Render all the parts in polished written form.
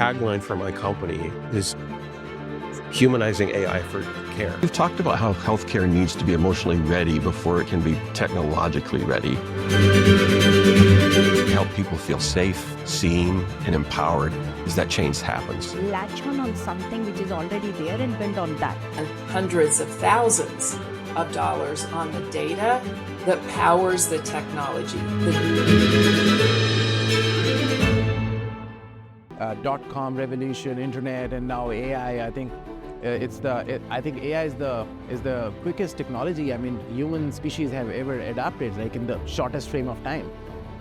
tagline for my company is humanizing AI for care. We've talked about how healthcare needs to be emotionally ready before it can be technologically ready. Help people feel safe, seen, and empowered as that change happens. Latch on something which is already there and build on that. And hundreds of thousands of dollars on the data that powers the technology. .com revolution, internet, and now AI. I think AI is the quickest technology. I mean, human species have ever adapted, like in the shortest frame of time.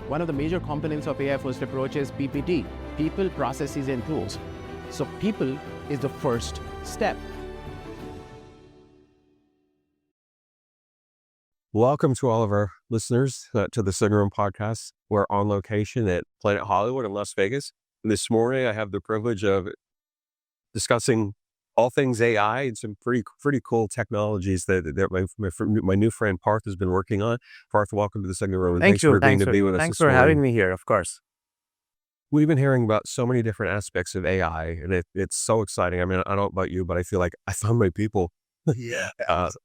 One of the major components of AI first approach is PPT: people, processes, and tools. So people is the first step. Welcome to all of our listeners to the Signal Room podcast. We're on location at Planet Hollywood in Las Vegas. This morning, I have the privilege of discussing all things AI and some pretty cool technologies that my new friend Parth has been working on. Parth, welcome to the Signal Room. Thanks for being to be with us. Thanks for having me here, of course. We've been hearing about so many different aspects of AI, and it's so exciting. I mean, I don't know about you, but I feel like I found my people. Yeah.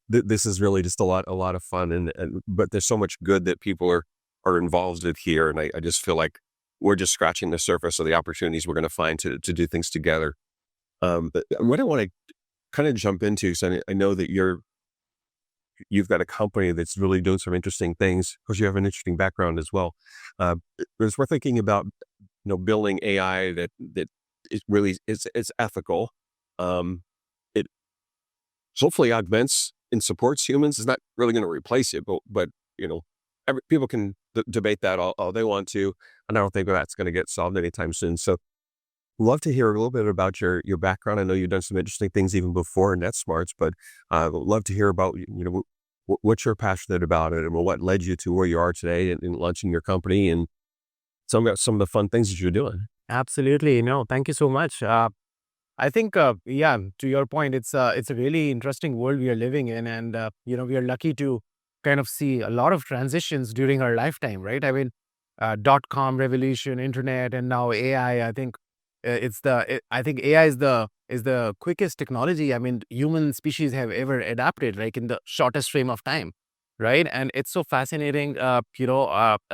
This is really just a lot of fun, but there's so much good that people are involved with here, and I just feel like we're just scratching the surface of the opportunities we're going to find to do things together. But what I want to kind of jump into, so I know that you've got a company that's really doing some interesting things. Of course, you have an interesting background as well. But as we're thinking about, building AI that is really it's ethical. It hopefully augments and supports humans. It's not really going to replace it, but people can debate that all they want to, and I don't think that's going to get solved anytime soon. So, love to hear a little bit about your background. I know you've done some interesting things even before NetSmarts, but love to hear about what you're passionate about and what led you to where you are today in launching your company and some of the fun things that you're doing. Absolutely. Thank you so much. I think, to your point, it's a really interesting world we are living in, and we are lucky to kind of see a lot of transitions during our lifetime, right? I mean, .com revolution, internet, and now AI. I think I think AI is the quickest technology. I mean, human species have ever adapted, like in the shortest frame of time, right? And it's so fascinating. I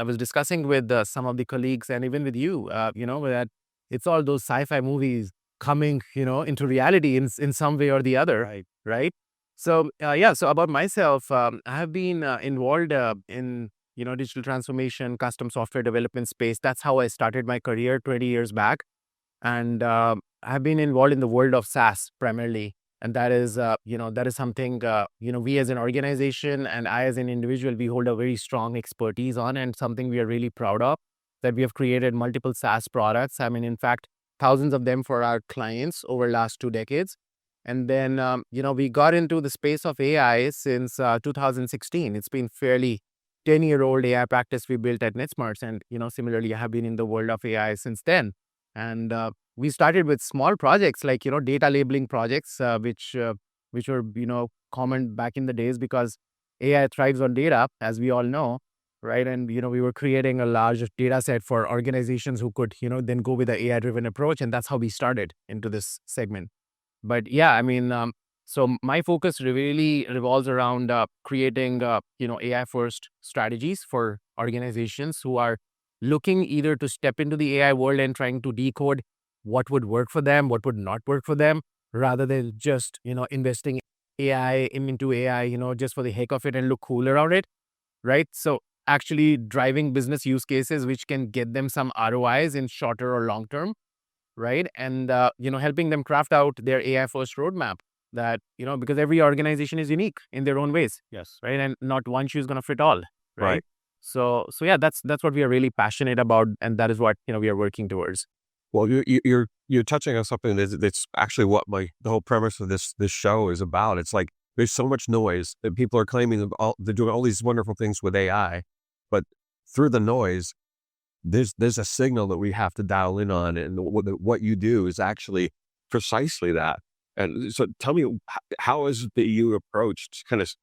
was discussing with some of the colleagues and even with you, that it's all those sci-fi movies coming, into reality in some way or the other, right? So, so about myself, I have been involved in, digital transformation, custom software development space. That's how I started my career 20 years back. And I've been involved in the world of SaaS primarily. And that is something, we as an organization and I as an individual, we hold a very strong expertise on, and something we are really proud of, that we have created multiple SaaS products. I mean, in fact, thousands of them for our clients over the last 2 decades. And then, we got into the space of AI since 2016. It's been fairly 10-year-old AI practice we built at NetSmarts. And, similarly, I have been in the world of AI since then. And we started with small projects like, data labeling projects, which were, common back in the days because AI thrives on data, as we all know, right? And, we were creating a large data set for organizations who could, then go with the AI-driven approach. And that's how we started into this segment. But yeah, I mean, so my focus really revolves around creating, AI-first strategies for organizations who are looking either to step into the AI world and trying to decode what would work for them, what would not work for them, rather than just, investing into AI, just for the heck of it and look cool around it, right? So actually driving business use cases which can get them some ROIs in shorter or long term, right? And, helping them craft out their AI first roadmap that, because every organization is unique in their own ways. Yes. Right. And not one shoe is going to fit all. Right. So yeah, that's what we are really passionate about. And that is what, we are working towards. Well, you're touching on something that's actually what the whole premise of this show is about. It's like, there's so much noise that people are claiming they're doing all these wonderful things with AI, but through the noise, there's a signal that we have to dial in on, and what you do is actually precisely that. And so, tell me, how is it that you approached kind of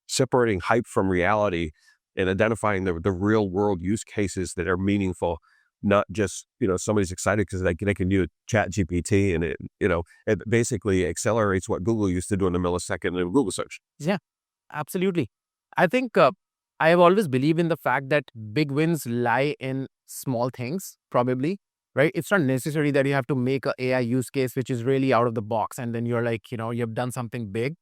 separating hype from reality and identifying the real world use cases that are meaningful not just, somebody's excited because they can use chat GPT and it basically accelerates what Google used to do in a millisecond in Google search. Yeah, absolutely. I think I have always believed in the fact that big wins lie in small things, probably, right? It's not necessary that you have to make a AI use case which is really out of the box and then you're like, you've done something big.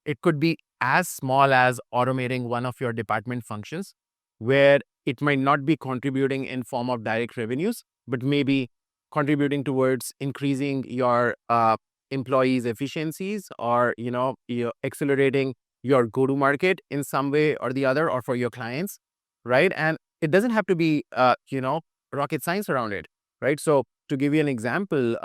It could be as small as automating one of your department functions where it might not be contributing in form of direct revenues, but maybe contributing towards increasing your employees' efficiencies or, you're accelerating your go-to-market in some way or the other or for your clients, right? And it doesn't have to be, rocket science around it, right? So to give you an example,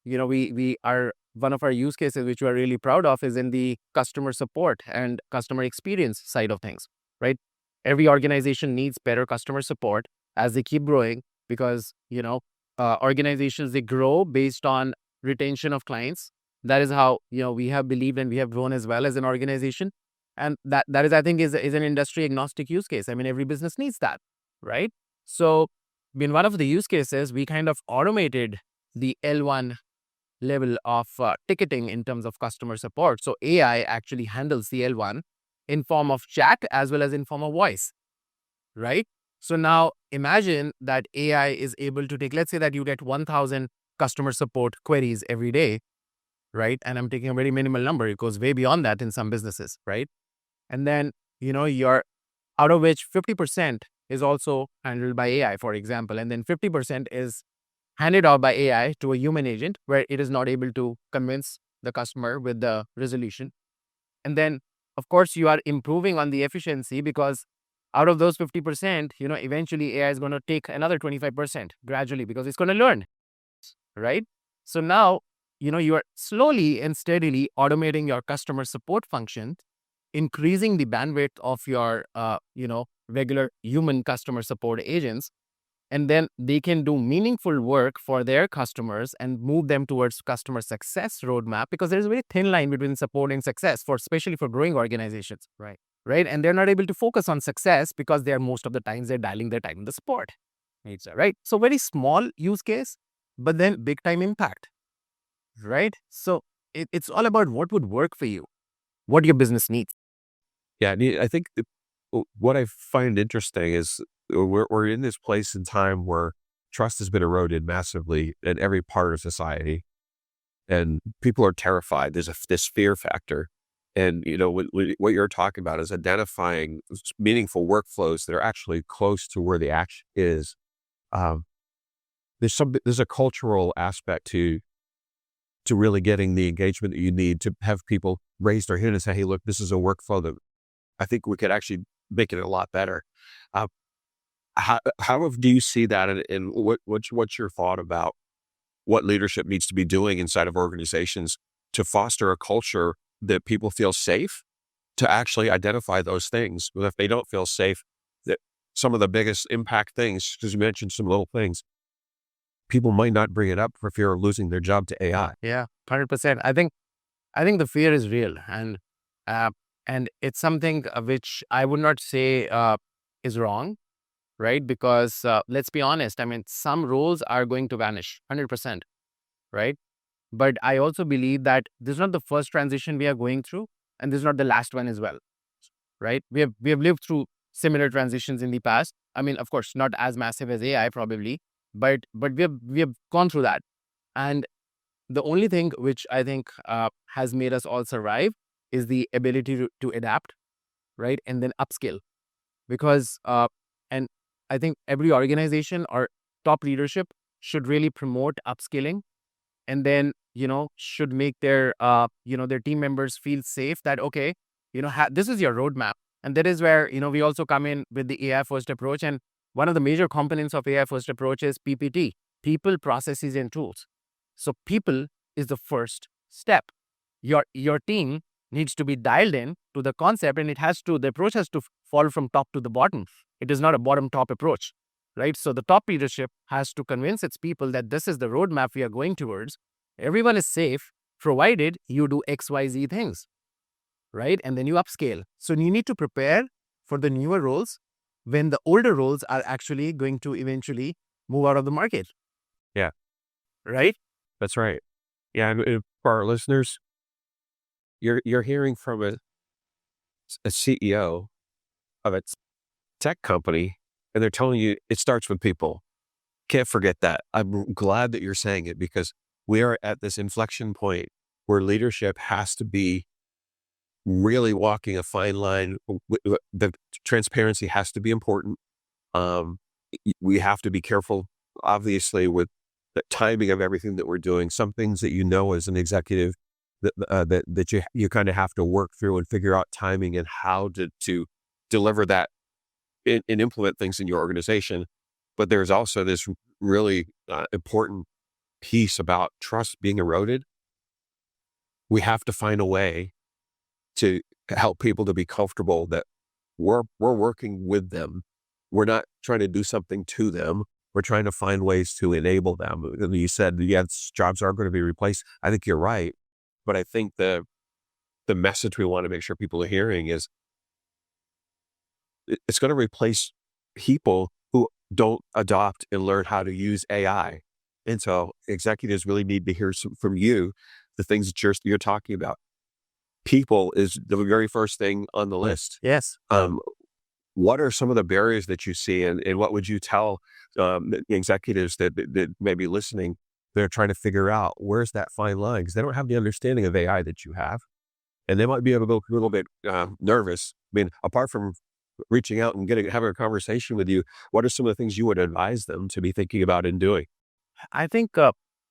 we are one of our use cases, which we're really proud of, is in the customer support and customer experience side of things, right? Every organization needs better customer support as they keep growing because, organizations, they grow based on retention of clients. That is how, we have believed and we have grown as well as an organization. And that is, I think, is an industry agnostic use case. I mean, every business needs that, right? So in one of the use cases, we kind of automated the L1 level of ticketing in terms of customer support. So AI actually handles the L1 in form of chat as well as in form of voice, right? So now imagine that AI is able to take, let's say that you get 1,000 customer support queries every day, right? And I'm taking a very minimal number. It goes way beyond that in some businesses, right? And then, you're out of which 50% is also handled by AI, for example, and then 50% is handed out by AI to a human agent where it is not able to convince the customer with the resolution. And then, of course, you are improving on the efficiency because out of those 50%, eventually AI is going to take another 25% gradually because it's going to learn, right? So now, you are slowly and steadily automating your customer support function, increasing the bandwidth of your, regular human customer support agents. And then they can do meaningful work for their customers and move them towards customer success roadmap because there's a very thin line between support and success especially for growing organizations. Right. And they're not able to focus on success because most of the times they're dialing their time in the support. Right. So very small use case, but then big time impact. Right. So it's all about what would work for you, what your business needs. Yeah, I think what I find interesting is we're in this place in time where trust has been eroded massively in every part of society, and people are terrified. There's this fear factor, and what you're talking about is identifying meaningful workflows that are actually close to where the action is. There's a cultural aspect to really getting the engagement that you need to have people raise their hand and say, "Hey, look, this is a workflow that I think we could actually make it a lot better." How do you see that, and what's your thought about what leadership needs to be doing inside of organizations to foster a culture that people feel safe to actually identify those things? But if they don't feel safe, that some of the biggest impact things, because you mentioned some little things, people might not bring it up for fear of losing their job to AI. Yeah, 100%. I think the fear is real, and it's something which I would not say is wrong, right? Because let's be honest, I mean, some roles are going to vanish 100%, right? But I also believe that this is not the first transition we are going through, and this is not the last one as well, right? We have lived through similar transitions in the past. I mean, of course, not as massive as AI probably, but we have gone through that. And the only thing which I think has made us all survive is the ability to adapt, right? And then upskill. Because, and I think every organization or top leadership should really promote upskilling, and then, should make their, their team members feel safe that, okay, this is your roadmap. And that is where, we also come in with the AI first approach. And one of the major components of AI first approach is PPT, people, processes, and tools. So people is the first step. Your team needs to be dialed in to the concept, and the approach has to fall from top to the bottom. It is not a bottom-top approach, right? So the top leadership has to convince its people that this is the roadmap we are going towards. Everyone is safe, provided you do X, Y, Z things, right? And then you upscale. So you need to prepare for the newer roles when the older roles are actually going to eventually move out of the market. Yeah. Right? That's right. Yeah. And for our listeners, you're hearing from a CEO of a tech company, and they're telling you it starts with people. Can't forget that. I'm glad that you're saying it, because we are at this inflection point where leadership has to be really walking a fine line. The transparency has to be important. We have to be careful, obviously, with the timing of everything that we're doing. Some things that as an executive that you kind of have to work through and figure out timing and how to deliver that and implement things in your organization. But there's also this really important piece about trust being eroded. We have to find a way to help people to be comfortable that we're working with them. We're not trying to do something to them. We're trying to find ways to enable them. And you said, yes, jobs are going to be replaced. I think you're right. But I think the message we want to make sure people are hearing is it's going to replace people who don't adopt and learn how to use AI. And so executives really need to hear from you, the things that you're talking about. People is the very first thing on the list. Yes. What are some of the barriers that you see, and what would you tell the executives that may be listening? They're trying to figure out where's that fine line, because they don't have the understanding of AI that you have, and they might be a little bit nervous. I mean, apart from reaching out and having a conversation with you, what are some of the things you would advise them to be thinking about and doing? I think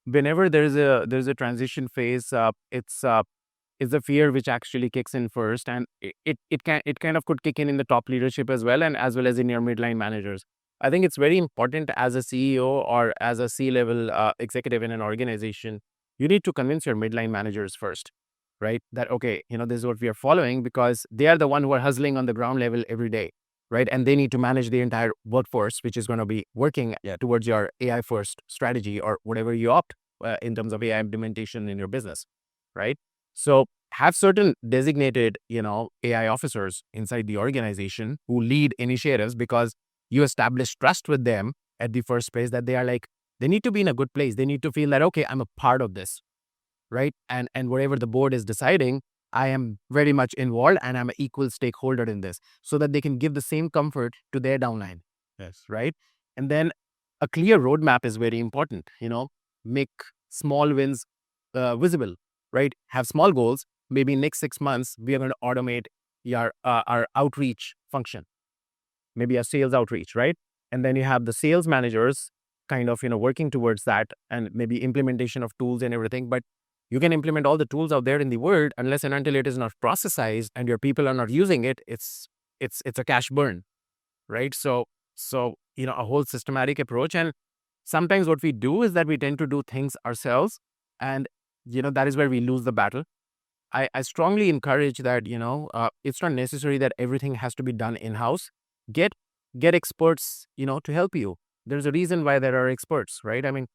whenever there's a transition phase, it's the fear which actually kicks in first, and it kind of could kick in the top leadership as well, and as well as in your midline managers. I think it's very important as a CEO or as a C-level executive in an organization, you need to convince your midline managers first, right? That, okay, this is what we are following, because they are the one who are hustling on the ground level every day, right? And they need to manage the entire workforce, which is going to be working towards your AI first strategy or whatever you opt in terms of AI implementation in your business, right? So have certain designated, AI officers inside the organization who lead initiatives, because you establish trust with them at the first place, that they need to be in a good place. They need to feel that, okay, I'm a part of this, right? And whatever the board is deciding, I am very much involved and I'm an equal stakeholder in this, so that they can give the same comfort to their downline. Yes. Right. And then a clear roadmap is very important, make small wins visible, right? Have small goals. Maybe next 6 months, we are going to automate our outreach function, maybe a sales outreach, right? And then you have the sales managers kind of, working towards that, and maybe implementation of tools and everything. But you can implement all the tools out there in the world, unless and until it is not processized and your people are not using it, it's a cash burn, right? So a whole systematic approach. And sometimes what we do is that we tend to do things ourselves, and that is where we lose the battle. I strongly encourage that, it's not necessary that everything has to be done in-house. Get experts, to help you. There's a reason why there are experts, right? I mean,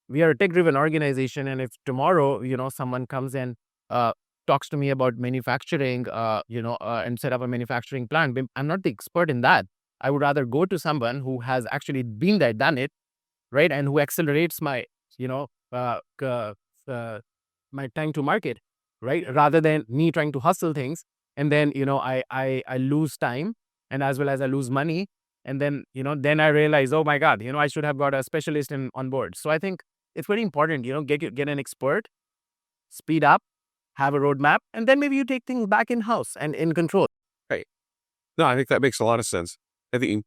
we are a tech-driven organization, and if tomorrow, someone comes and talks to me about manufacturing, and set up a manufacturing plant, I'm not the expert in that. I would rather go to someone who has actually been there, done it, right, and who accelerates my, my time to market, right, rather than me trying to hustle things, and then I lose time, and as well as I lose money, and then then I realize, oh my God, I should have got a specialist on board. So I think it's very important, get an expert, speed up, have a roadmap, and then maybe you take things back in house and in control. Right. No, I think that makes a lot of sense. I think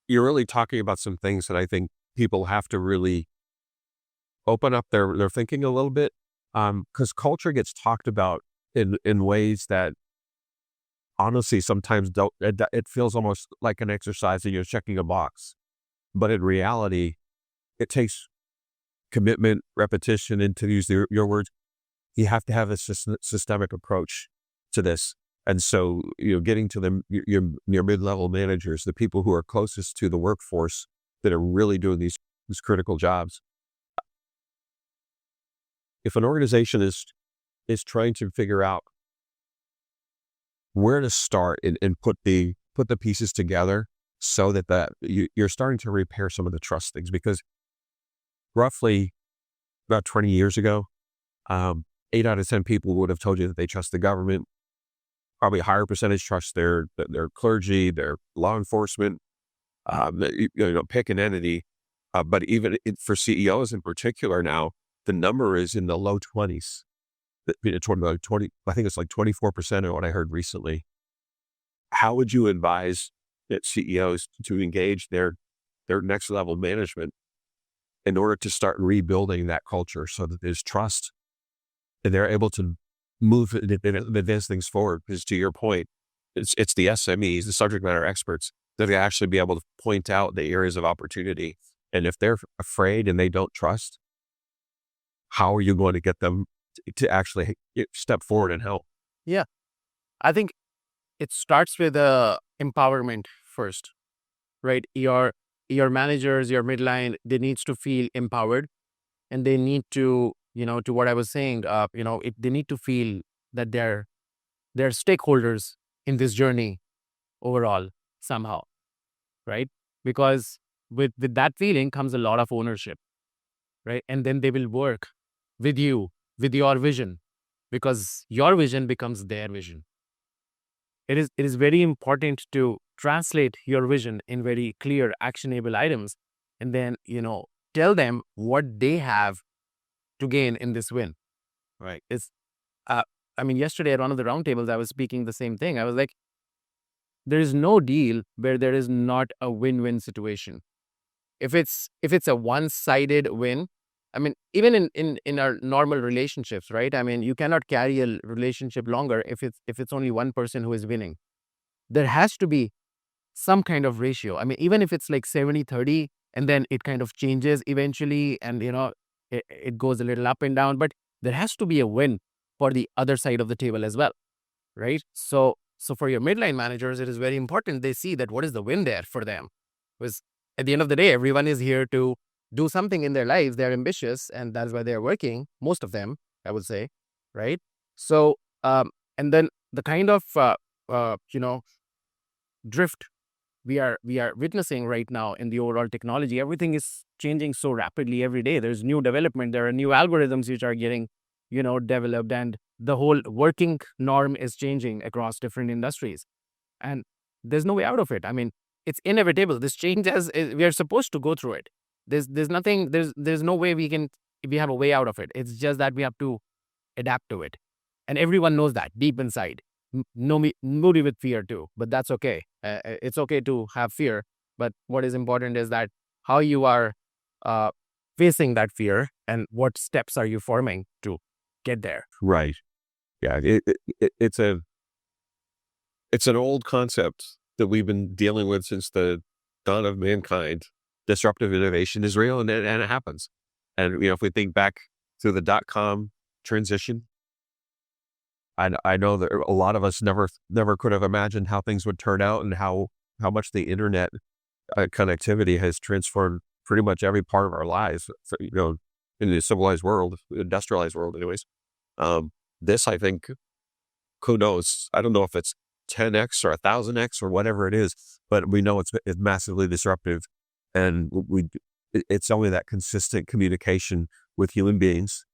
you're really talking about some things that I think people have to really open up their thinking a little bit, because culture gets talked about in ways that honestly sometimes don't. It feels almost like an exercise that you're checking a box, but in reality, it takes commitment, repetition, and, to use your words, you have to have a systemic approach to this. And so, getting to your mid-level managers, the people who are closest to the workforce that are really doing these critical jobs. If an organization is trying to figure out where to start and put the pieces together, so that you're starting to repair some of the trust things. Because roughly about 20 years ago, 8 out of 10 people would have told you that they trust the government. Probably a higher percentage trust their clergy, their law enforcement, pick an entity. But even for CEOs in particular now, the number is in the low 20s. It's 20, I think it's like 24% of what I heard recently. How would you advise that CEOs to engage their next level management in order to start rebuilding that culture so that there's trust and they're able to move and advance things forward? Because to your point, it's the SMEs, the subject matter experts, that they actually be able to point out the areas of opportunity. And if they're afraid and they don't trust, how are you going to get them to actually step forward and help? Yeah. I think it starts with empowerment first, right? Your managers, your midline, they needs to feel empowered, and they need to, to what I was saying, they need to feel that they're stakeholders in this journey overall somehow, right? Because with that feeling comes a lot of ownership, right? And then they will work with you, with your vision, because your vision becomes their vision. It is very important to translate your vision in very clear, actionable items, and then, tell them what they have to gain in this win. Right. Yesterday at one of the roundtables, I was speaking the same thing. I was like, there is no deal where there is not a win-win situation. If it's a one-sided win, even in our normal relationships, right? You cannot carry a relationship longer if it's only one person who is winning. There has to be some kind of ratio. Even if it's like 70-30, and then it kind of changes eventually, and it goes a little up and down, but there has to be a win for the other side of the table as well, right? So for your midline managers, it is very important they see that what is the win there for them. Because at the end of the day, everyone is here to do something in their lives. They're ambitious, and that's why they're working, most of them, I would say, right? So, and then the kind of, drift we are witnessing right now in the overall technology, everything is changing so rapidly every day. There's new development. There are new algorithms which are getting, developed, and the whole working norm is changing across different industries. And there's no way out of it. It's inevitable. This change, we are supposed to go through it. There's nothing, there's no way we have a way out of it. It's just that we have to adapt to it. And everyone knows that deep inside. Moody with fear too, but that's okay. It's okay to have fear, but what is important is that how you are facing that fear and what steps are you forming to get there. Right. Yeah. It's an old concept that we've been dealing with since the dawn of mankind. Disruptive innovation is real, and it happens. And if we think back to the .com transition, I know that a lot of us never could have imagined how things would turn out, and how much the internet connectivity has transformed pretty much every part of our lives, in the civilized world, industrialized world anyways. This, I think, who knows? I don't know if it's 10x or 1,000x or whatever it is, but we know it's massively disruptive. And it's only that consistent communication with human beings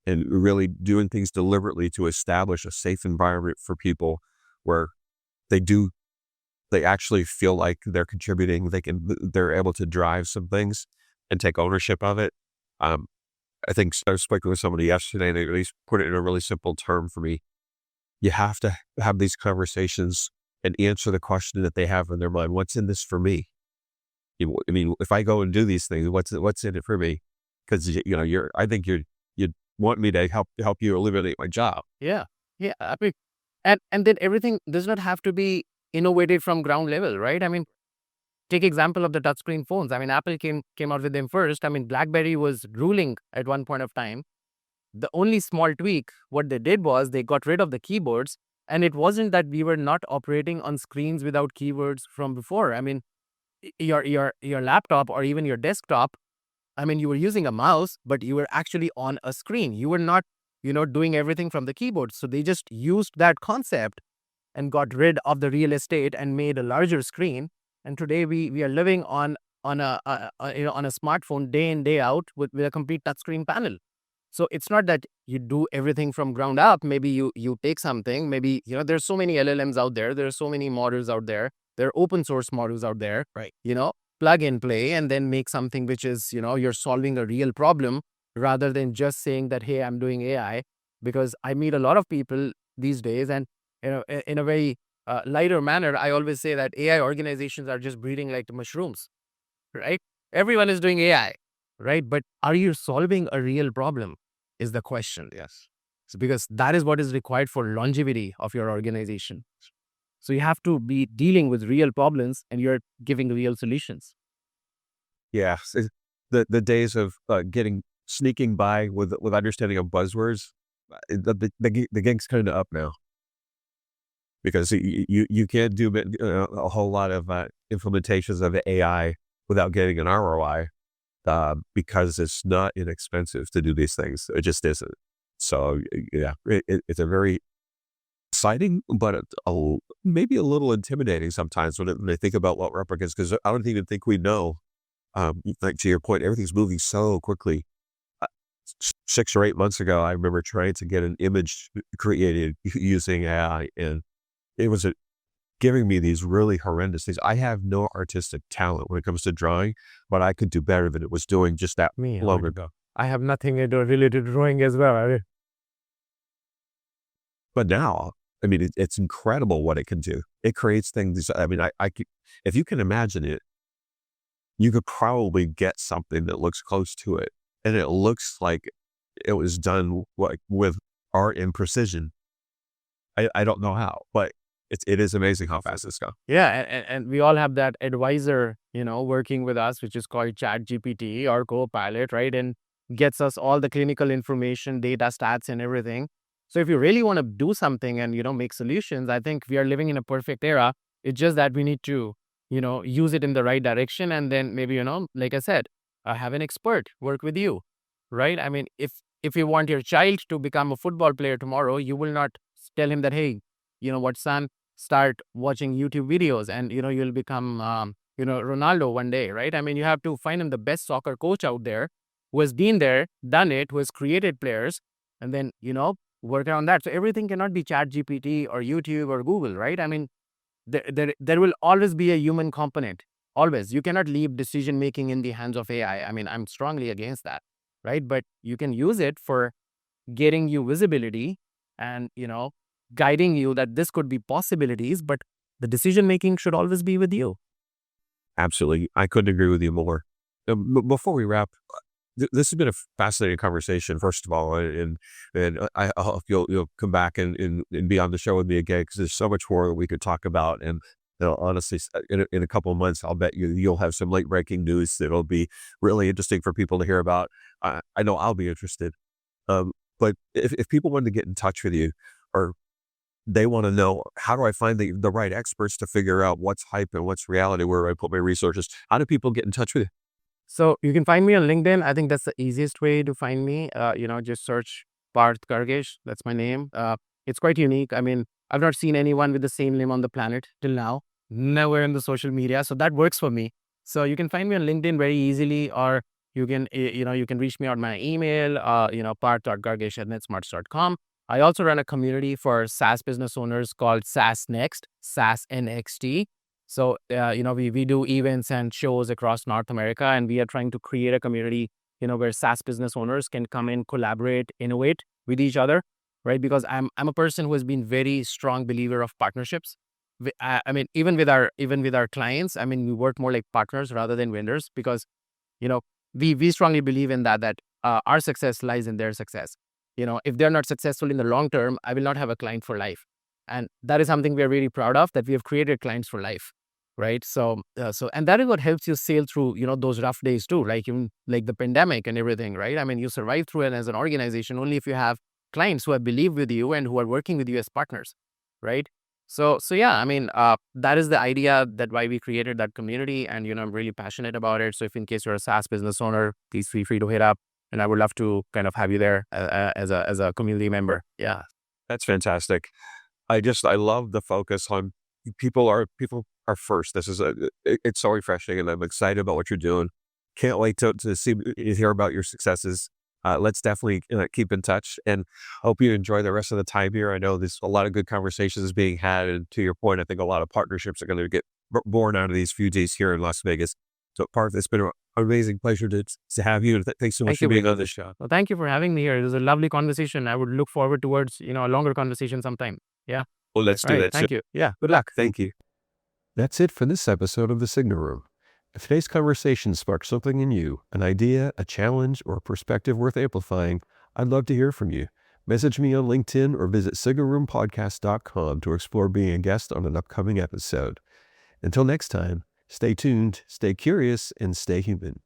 and really doing things deliberately to establish a safe environment for people where they actually feel like they're contributing. They're able to drive some things and take ownership of it. I think I was speaking with somebody yesterday, and they at least put it in a really simple term for me. You have to have these conversations and answer the question that they have in their mind. What's in this for me? If I go and do these things, what's in it for me? Because I think you want me to help you eliminate my job. Yeah. And then everything does not have to be innovated from ground level, right? Take example of the touchscreen phones. Apple came out with them first. BlackBerry was ruling at one point of time. The only small tweak, what they did was they got rid of the keyboards, and it wasn't that we were not operating on screens without keywords from before. Your laptop or even your desktop, you were using a mouse, but you were actually on a screen. You were not, doing everything from the keyboard. So they just used that concept and got rid of the real estate and made a larger screen. And today we are living on on a smartphone day in day out with a complete touchscreen panel. So it's not that you do everything from ground up. Maybe you take something. Maybe there's so many LLMs out there. There are so many models out there. There are open source models out there. Right. Plug and play, and then make something which is you're solving a real problem rather than just saying that, hey, I'm doing AI. Because I meet a lot of people these days, and in a very lighter manner, I always say that AI organizations are just breeding like mushrooms, right? Everyone is doing AI, right? But are you solving a real problem is the question. Yes. So because that is what is required for longevity of your organization. So you have to be dealing with real problems and you're giving real solutions. Yeah. The days of sneaking by with understanding of buzzwords, the gig's kind of up now. Because you can't do a whole lot of implementations of AI without getting an ROI, because it's not inexpensive to do these things. It just isn't. So yeah, it's a very exciting, but maybe a little intimidating sometimes when they think about what replicas, because I don't even think we know. Like to your point, everything's moving so quickly. 6 or 8 months ago, I remember trying to get an image created using AI, and it was giving me these really horrendous things. I have no artistic talent when it comes to drawing, but I could do better than it was doing just that long ago. I have nothing related to drawing as well. But now, I mean, it's incredible what it can do. It creates things. I mean, if you can imagine it, you could probably get something that looks close to it, and it looks like it was done with art and precision. I don't know how, but it is amazing how fast it's gone. Yeah, and we all have that advisor, working with us, which is called ChatGPT or Copilot, right? And gets us all the clinical information, data, stats, and everything. So if you really want to do something and, make solutions, I think we are living in a perfect era. It's just that we need to, use it in the right direction. And then maybe, like I said, have an expert work with you, right? I mean, if you want your child to become a football player tomorrow, you will not tell him that, hey, son, start watching YouTube videos and, you'll become, Ronaldo one day, right? I mean, you have to find him the best soccer coach out there who has been there, done it, who has created players, and then, work on that. So everything cannot be ChatGPT or YouTube or Google, right? I mean, there will always be a human component. Always. You cannot leave decision-making in the hands of AI. I mean, I'm strongly against that, right? But you can use it for getting you visibility and, guiding you that this could be possibilities, but the decision-making should always be with you. Absolutely. I couldn't agree with you more. Before we wrap, this has been a fascinating conversation, first of all, and I hope you'll come back and be on the show with me again, because there's so much more that we could talk about. And honestly, in a couple of months, I'll bet you'll have some late breaking news that'll be really interesting for people to hear about. I know I'll be interested. But if people wanted to get in touch with you, or they want to know, how do I find the right experts to figure out what's hype and what's reality, where do I put my resources? How do people get in touch with you? So you can find me on LinkedIn. I think that's the easiest way to find me. Just search Parth Gargish. That's my name. It's quite unique. I mean, I've not seen anyone with the same name on the planet till now. Nowhere in the social media. So that works for me. So you can find me on LinkedIn very easily, or you can, you can reach me on my email, parth.gargish@netsmarts.com. I also run a community for SaaS business owners called SaaS Next, SaaS NXT. So, we do events and shows across North America, and we are trying to create a community, where SaaS business owners can come in, collaborate, innovate with each other, right? Because I'm a person who has been very strong believer of partnerships. I mean, even with our clients, I mean, we work more like partners rather than vendors, because, we strongly believe in that our success lies in their success. If they're not successful in the long term, I will not have a client for life. And that is something we are really proud of, that we have created clients for life, right? So and that is what helps you sail through, those rough days too, like even like the pandemic and everything, right? I mean, you survive through it as an organization only if you have clients who have believed with you and who are working with you as partners, right? So yeah, I mean, that is the idea, that why we created that community, and I'm really passionate about it. So if in case you're a SaaS business owner, please feel free to hit up, and I would love to kind of have you there as a community member. Yeah, That's fantastic. I love the focus on people our first. This is it's so refreshing, and I'm excited about what you're doing. Can't wait to hear about your successes. Let's definitely keep in touch, and hope you enjoy the rest of the time here. I know there's a lot of good conversations being had, and to your point, I think a lot of partnerships are going to get born out of these few days here in Las Vegas. So, Parth, it's been an amazing pleasure to have you. Thanks so much for being on the show. Well, thank you for having me here. It was a lovely conversation. I would look forward towards a longer conversation sometime. Yeah. Well, let's do that. Thank you. Yeah. Good luck. Thank you. That's it for this episode of The Signal Room. If today's conversation sparked something in you, an idea, a challenge, or a perspective worth amplifying, I'd love to hear from you. Message me on LinkedIn or visit signalroompodcast.com to explore being a guest on an upcoming episode. Until next time, stay tuned, stay curious, and stay human.